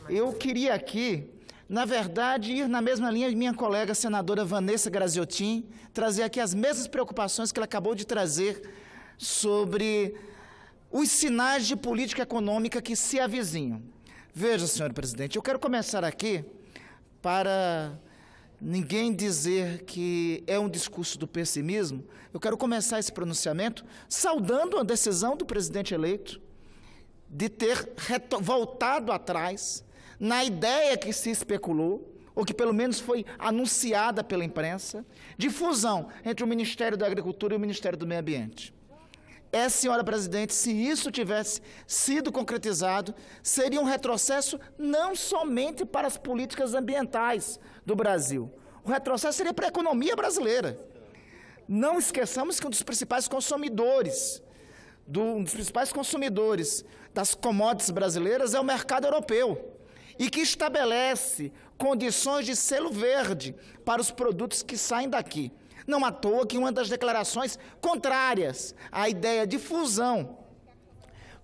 Eu queria aqui, na verdade, ir na mesma linha de minha colega senadora Vanessa Graziotin, trazer aqui as mesmas preocupações que ela acabou de trazer sobre os sinais de política econômica que se avizinham. Veja, senhor presidente, eu quero começar aqui para ninguém dizer que é um discurso do pessimismo. Eu quero começar esse pronunciamento saudando a decisão do presidente eleito de ter voltado atrás na ideia que se especulou, ou que pelo menos foi anunciada pela imprensa, de fusão entre o Ministério da Agricultura e o Ministério do Meio Ambiente. Senhora presidente, se isso tivesse sido concretizado, seria um retrocesso não somente para as políticas ambientais do Brasil. O retrocesso seria para a economia brasileira. Não esqueçamos que um dos principais consumidores das commodities brasileiras é o mercado europeu, e que estabelece condições de selo verde para os produtos que saem daqui. Não à toa que uma das declarações contrárias à ideia de fusão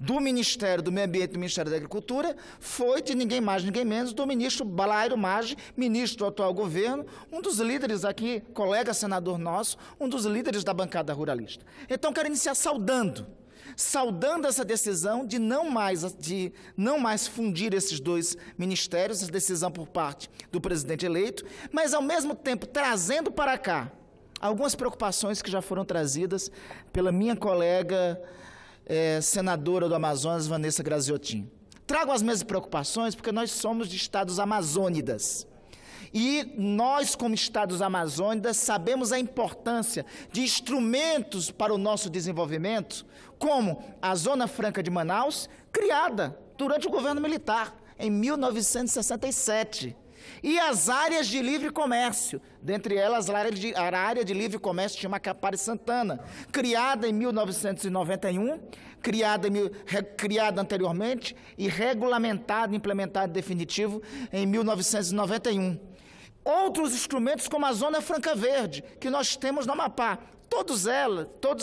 do Ministério do Meio Ambiente e do Ministério da Agricultura foi de ninguém mais, ninguém menos, do ministro Blairo Maggi, ministro do atual governo, um dos líderes aqui, colega senador nosso, um dos líderes da bancada ruralista. Então, quero iniciar saudando essa decisão de não mais fundir esses dois ministérios, essa decisão por parte do presidente eleito, mas, ao mesmo tempo, trazendo para cá algumas preocupações que já foram trazidas pela minha colega senadora do Amazonas, Vanessa Graziotin. Trago as mesmas preocupações porque nós somos de estados amazônidas. E nós, como estados amazônidas, sabemos a importância de instrumentos para o nosso desenvolvimento, como a Zona Franca de Manaus, criada durante o governo militar, em 1967. E as áreas de livre comércio, dentre elas a área de livre comércio de Macapá e Santana, criada em 1991, criada anteriormente e regulamentada, implementada em definitivo em 1991. Outros instrumentos como a Zona Franca Verde, que nós temos no Amapá, todos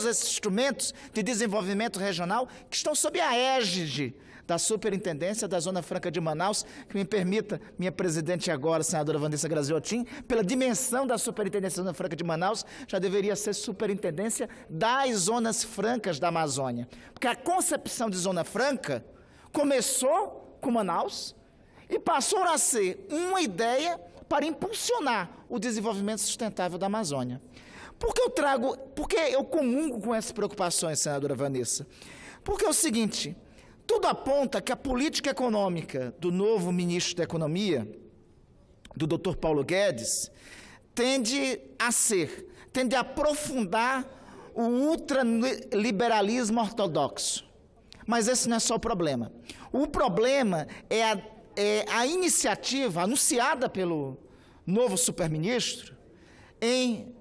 esses instrumentos de desenvolvimento regional que estão sob a égide da Superintendência da Zona Franca de Manaus, que me permita, minha presidente agora, senadora Vanessa Graziotin, pela dimensão da Superintendência da Zona Franca de Manaus, já deveria ser Superintendência das Zonas Francas da Amazônia. Porque a concepção de Zona Franca começou com Manaus e passou a ser uma ideia para impulsionar o desenvolvimento sustentável da Amazônia. Por que eu comungo com essas preocupações, senadora Vanessa? Porque é o seguinte: tudo aponta que a política econômica do novo ministro da Economia, do Dr. Paulo Guedes, tende a aprofundar o ultraliberalismo ortodoxo. Mas esse não é só o problema. O problema é a iniciativa anunciada pelo novo superministro em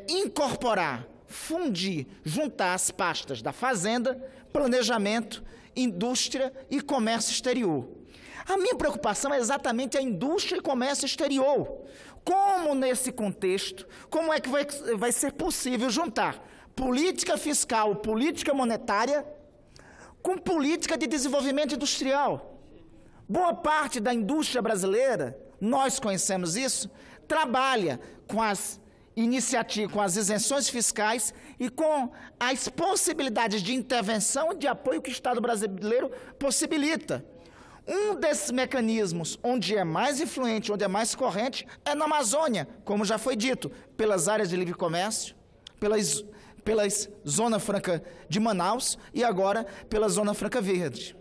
incorporar, fundir, juntar as pastas da Fazenda, Planejamento, Indústria e Comércio Exterior. A minha preocupação é exatamente a indústria e comércio exterior. Como, nesse contexto, como é que vai ser possível juntar política fiscal, política monetária, com política de desenvolvimento industrial? Boa parte da indústria brasileira, nós conhecemos isso, trabalha com as iniciativas, com as isenções fiscais e com as possibilidades de intervenção e de apoio que o Estado brasileiro possibilita. Um desses mecanismos, onde é mais influente, onde é mais corrente, é na Amazônia, como já foi dito, pelas áreas de livre comércio, pelas Zona Franca de Manaus e agora pela Zona Franca Verde.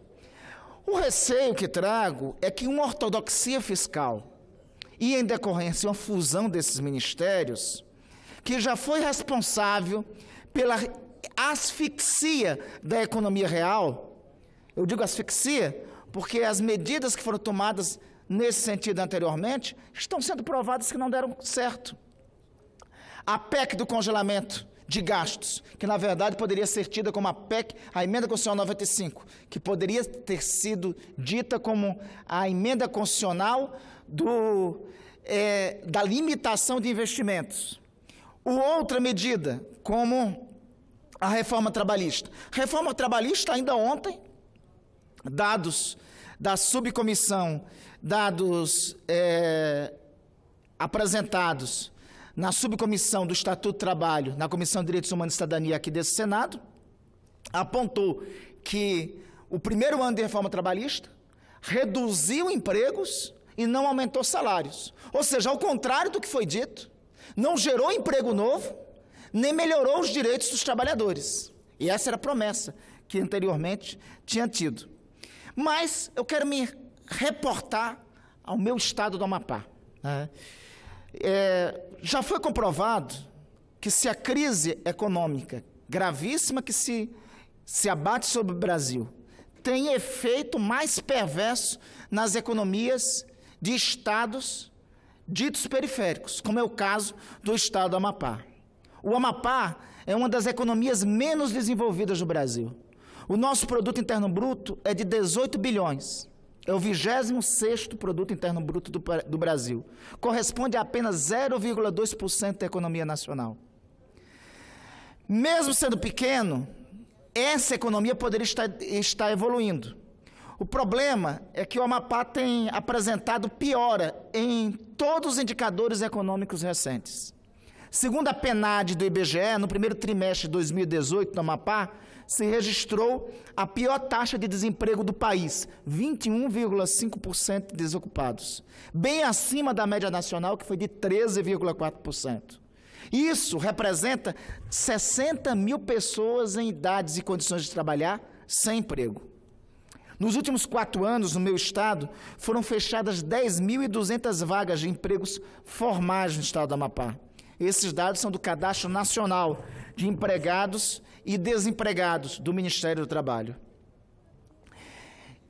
O receio que trago é que uma ortodoxia fiscal e, em decorrência, uma fusão desses ministérios, que já foi responsável pela asfixia da economia real. Eu digo asfixia porque as medidas que foram tomadas nesse sentido anteriormente estão sendo provadas que não deram certo. A PEC do congelamento de gastos, que na verdade poderia ser tida como a emenda constitucional 95, que poderia ter sido dita como a emenda constitucional da limitação de investimentos. Outra medida, como a reforma trabalhista. Reforma trabalhista, ainda ontem, dados da subcomissão, dados apresentados na subcomissão do Estatuto do Trabalho, na Comissão de Direitos Humanos e Cidadania aqui desse Senado, apontou que o primeiro ano de reforma trabalhista reduziu empregos e não aumentou salários. Ou seja, ao contrário do que foi dito, não gerou emprego novo, nem melhorou os direitos dos trabalhadores. E essa era a promessa que anteriormente tinha tido. Mas eu quero me reportar ao meu estado do Amapá. Já foi comprovado que se a crise econômica gravíssima que se abate sobre o Brasil tem efeito mais perverso nas economias de estados ditos periféricos, como é o caso do estado do Amapá. O Amapá é uma das economias menos desenvolvidas do Brasil. O nosso produto interno bruto é de 18 bilhões. É o 26º produto interno bruto do Brasil. Corresponde a apenas 0,2% da economia nacional. Mesmo sendo pequeno, essa economia poderia estar evoluindo. O problema é que o Amapá tem apresentado piora em todos os indicadores econômicos recentes. Segundo a PNAD do IBGE, no primeiro trimestre de 2018, no Amapá, se registrou a pior taxa de desemprego do país, 21,5% de desocupados, bem acima da média nacional, que foi de 13,4%. Isso representa 60 mil pessoas em idades e condições de trabalhar sem emprego. Nos últimos 4 anos, no meu estado, foram fechadas 10.200 vagas de empregos formais no estado do Amapá. Esses dados são do Cadastro Nacional de Empregados e Desempregados do Ministério do Trabalho.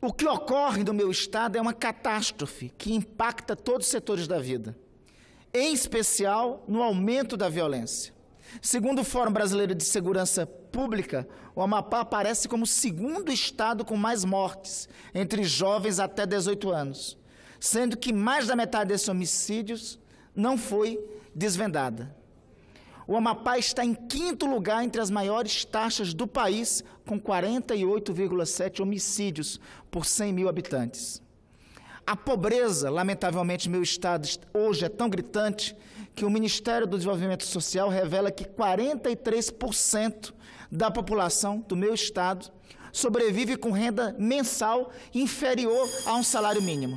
O que ocorre no meu estado é uma catástrofe que impacta todos os setores da vida, em especial no aumento da violência. Segundo o Fórum Brasileiro de Segurança Pública, o Amapá aparece como o segundo estado com mais mortes entre jovens até 18 anos, sendo que mais da metade desses homicídios não foi desvendada. O Amapá está em 5º lugar entre as maiores taxas do país, com 48,7 homicídios por 100 mil habitantes. A pobreza, lamentavelmente, meu estado hoje é tão gritante que o Ministério do Desenvolvimento Social revela que 43% da população do meu estado sobrevive com renda mensal inferior a um salário mínimo.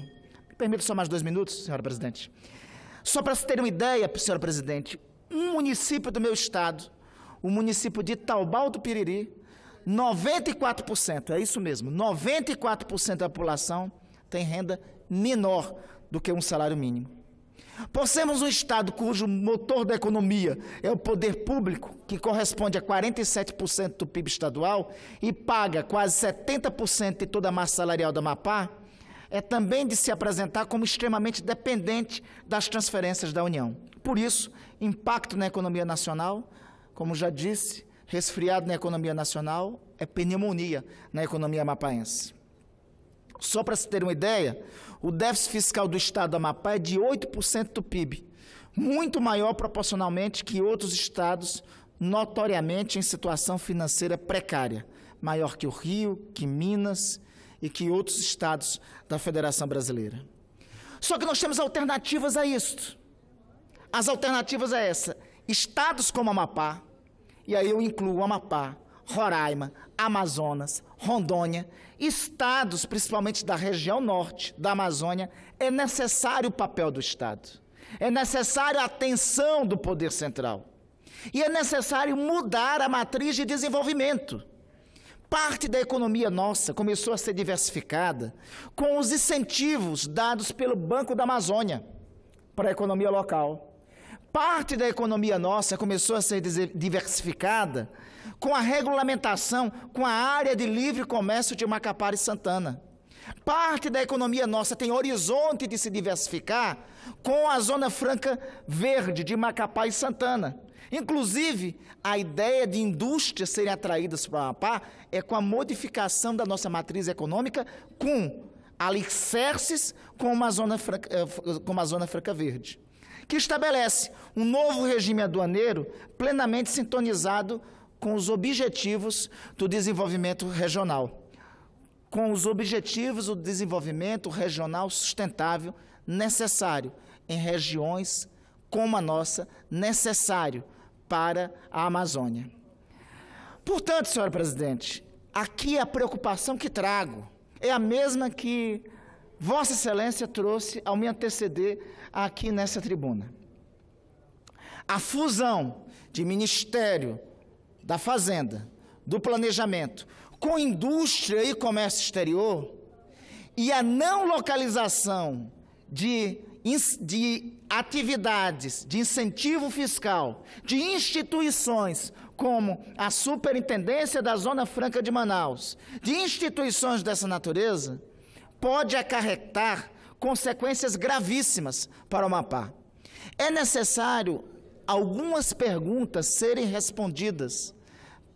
Me permita só mais 2 minutos, senhora presidente. Só para se ter uma ideia, senhora presidente, um município do meu estado, o município de Taubal do Piriri, 94%, é isso mesmo, 94% da população tem renda menor do que um salário mínimo. Por sermos um estado cujo motor da economia é o poder público, que corresponde a 47% do PIB estadual e paga quase 70% de toda a massa salarial do Amapá, é também de se apresentar como extremamente dependente das transferências da União. Por isso, impacto na economia nacional, como já disse, resfriado na economia nacional é pneumonia na economia amapaense. Só para se ter uma ideia, o déficit fiscal do estado do Amapá é de 8% do PIB, muito maior proporcionalmente que outros estados notoriamente em situação financeira precária, maior que o Rio, que Minas e que outros estados da Federação Brasileira. Só que nós temos alternativas a isto. As alternativas é essa: estados como Amapá, e aí eu incluo Amapá, Roraima, Amazonas, Rondônia, estados, principalmente da região norte da Amazônia, é necessário o papel do Estado. É necessário a atenção do poder central. E é necessário mudar a matriz de desenvolvimento. Parte da economia nossa começou a ser diversificada com os incentivos dados pelo Banco da Amazônia para a economia local. Parte da economia nossa começou a ser diversificada com a regulamentação, com a área de livre comércio de Macapá e Santana. Parte da economia nossa tem horizonte de se diversificar com a Zona Franca Verde de Macapá e Santana. Inclusive, a ideia de indústrias serem atraídas para o Amapá é com a modificação da nossa matriz econômica com alicerces como a Zona Franca Verde, que estabelece um novo regime aduaneiro plenamente sintonizado com os objetivos do desenvolvimento regional. com os objetivos do desenvolvimento regional sustentável necessário em regiões como a nossa, necessário para a Amazônia. Portanto, senhora presidente, aqui a preocupação que trago é a mesma que Vossa Excelência trouxe ao me anteceder aqui nessa tribuna. A fusão de Ministério da Fazenda, do Planejamento, com Indústria e Comércio Exterior e a não localização de atividades de incentivo fiscal de instituições como a Superintendência da Zona Franca de Manaus, de instituições dessa natureza, pode acarretar consequências gravíssimas para o Amapá. É necessário algumas perguntas serem respondidas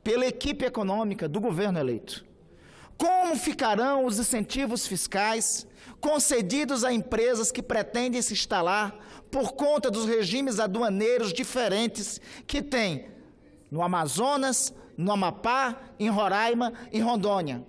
pela equipe econômica do governo eleito. Como ficarão os incentivos fiscais concedidos a empresas que pretendem se instalar por conta dos regimes aduaneiros diferentes que tem no Amazonas, no Amapá, em Roraima e Rondônia?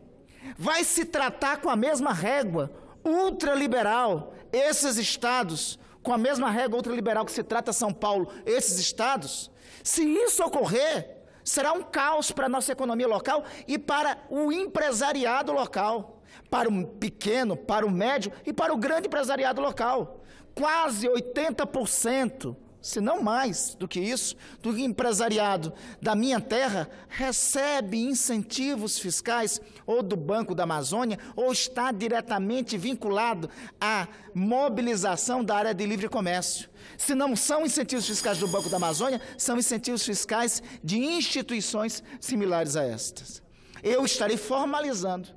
Vai se tratar com a mesma régua ultraliberal esses estados, com a mesma régua ultraliberal que se trata São Paulo, esses estados? Se isso ocorrer, será um caos para a nossa economia local e para o empresariado local, para o pequeno, para o médio e para o grande empresariado local. Quase 80%, se não mais do que isso, do empresariado da minha terra recebe incentivos fiscais ou do Banco da Amazônia ou está diretamente vinculado à mobilização da área de livre comércio. Se não são incentivos fiscais do Banco da Amazônia, são incentivos fiscais de instituições similares a estas. Eu estarei formalizando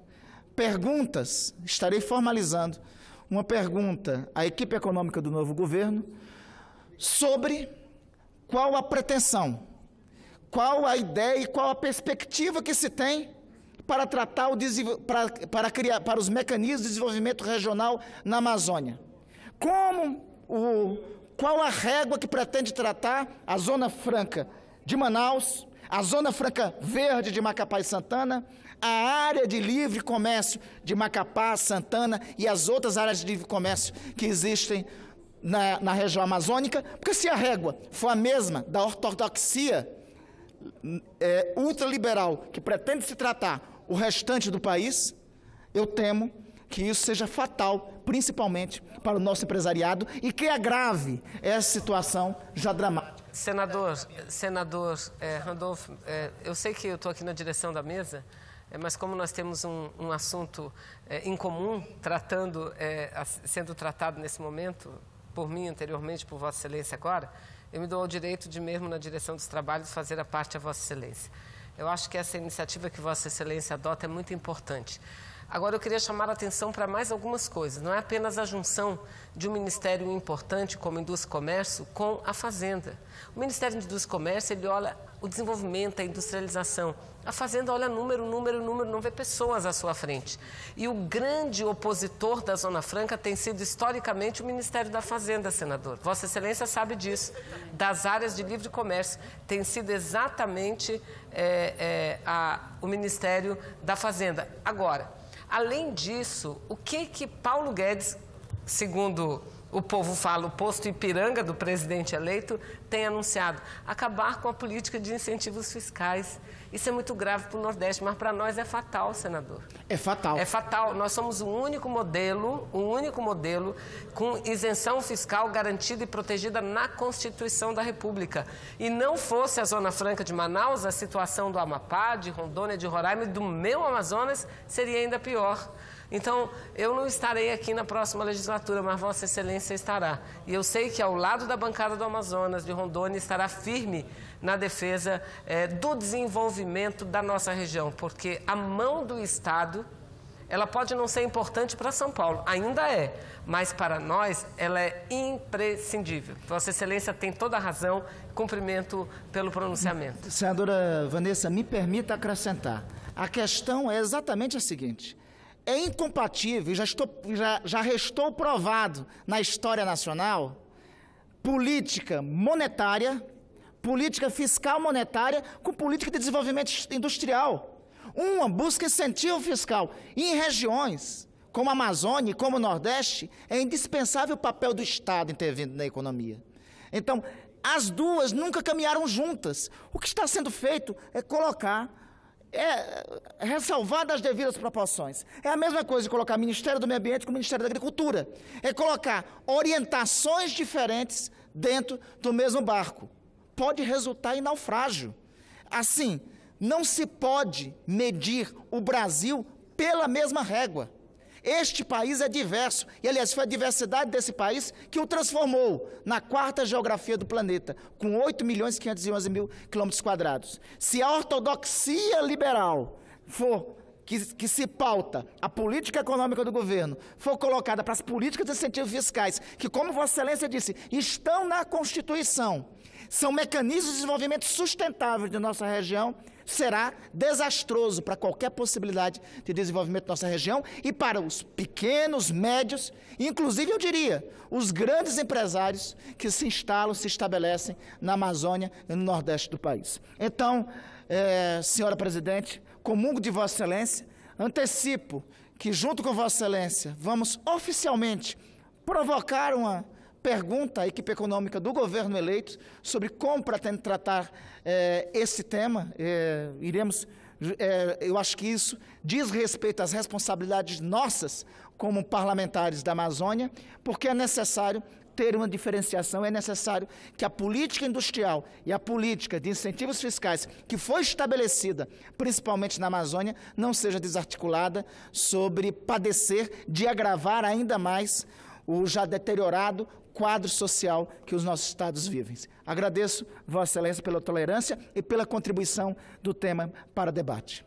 uma pergunta à equipe econômica do novo governo sobre qual a pretensão, qual a ideia e qual a perspectiva que se tem para tratar para os mecanismos de desenvolvimento regional na Amazônia. Qual a régua que pretende tratar a Zona Franca de Manaus, a Zona Franca Verde de Macapá e Santana, a área de livre comércio de Macapá, Santana e as outras áreas de livre comércio que existem na região amazônica, porque se a régua for a mesma da ortodoxia ultraliberal que pretende se tratar o restante do país, eu temo que isso seja fatal, principalmente para o nosso empresariado, e que agrave essa situação já dramática. Senador Randolfo, eu sei que eu estou aqui na direção da mesa, mas como nós temos um assunto em comum, sendo tratado nesse momento, por mim anteriormente, por Vossa Excelência agora, eu me dou ao direito de mesmo na direção dos trabalhos fazer a parte a Vossa Excelência. Eu acho que essa iniciativa que Vossa Excelência adota é muito importante. Agora, eu queria chamar a atenção para mais algumas coisas. Não é apenas a junção de um ministério importante como Indústria e Comércio com a Fazenda. O Ministério de Indústria e Comércio, ele olha o desenvolvimento, a industrialização. A Fazenda olha número, não vê pessoas à sua frente. E o grande opositor da Zona Franca tem sido, historicamente, o Ministério da Fazenda, senador. Vossa Excelência sabe disso. Das áreas de livre comércio, tem sido exatamente o Ministério da Fazenda. Agora, além disso, o que Paulo Guedes, segundo o povo fala, o posto Ipiranga do presidente eleito, tem anunciado? Acabar com a política de incentivos fiscais. Isso é muito grave para o Nordeste, mas para nós é fatal, senador. É fatal. É fatal. Nós somos o único modelo com isenção fiscal garantida e protegida na Constituição da República. E não fosse a Zona Franca de Manaus, a situação do Amapá, de Rondônia, de Roraima e do meu Amazonas seria ainda pior. Então, eu não estarei aqui na próxima legislatura, mas Vossa Excelência estará. E eu sei que ao lado da bancada do Amazonas, de Rondônia, estará firme na defesa do desenvolvimento da nossa região, porque a mão do Estado, ela pode não ser importante para São Paulo, ainda é, mas para nós ela é imprescindível. Vossa Excelência tem toda a razão, cumprimento pelo pronunciamento. Senadora Vanessa, me permita acrescentar. A questão é exatamente a seguinte: é incompatível, já restou provado na história nacional, política monetária, política fiscal monetária com política de desenvolvimento industrial. Uma busca incentivo fiscal. E em regiões como a Amazônia e como o Nordeste, é indispensável o papel do Estado intervindo na economia. Então, as duas nunca caminharam juntas. O que está sendo feito é colocar, ressalvar das devidas proporções. É a mesma coisa de colocar Ministério do Meio Ambiente com o Ministério da Agricultura. É colocar orientações diferentes dentro do mesmo barco. Pode resultar em naufrágio. Assim, não se pode medir o Brasil pela mesma régua. Este país é diverso, e aliás foi a diversidade desse país que o transformou na quarta geografia do planeta, com 8.511.000 km². Se a ortodoxia liberal for, que se pauta a política econômica do governo, for colocada para as políticas de incentivos fiscais, que, como Vossa Excelência disse, estão na Constituição, são mecanismos de desenvolvimento sustentável de nossa região, será desastroso para qualquer possibilidade de desenvolvimento da nossa região e para os pequenos, médios, inclusive, eu diria, os grandes empresários que se instalam, se estabelecem na Amazônia e no Nordeste do país. Então, senhora Presidente, comungo de Vossa Excelência, antecipo que, junto com Vossa Excelência, vamos oficialmente provocar uma pergunta à equipe econômica do governo eleito sobre como pretende tratar esse tema. Eu acho que isso diz respeito às responsabilidades nossas como parlamentares da Amazônia, porque é necessário ter uma diferenciação, é necessário que a política industrial e a política de incentivos fiscais que foi estabelecida, principalmente na Amazônia, não seja desarticulada sobre padecer de agravar ainda mais o já deteriorado quadro social que os nossos estados vivem. Agradeço, Vossa Excelência, pela tolerância e pela contribuição do tema para debate.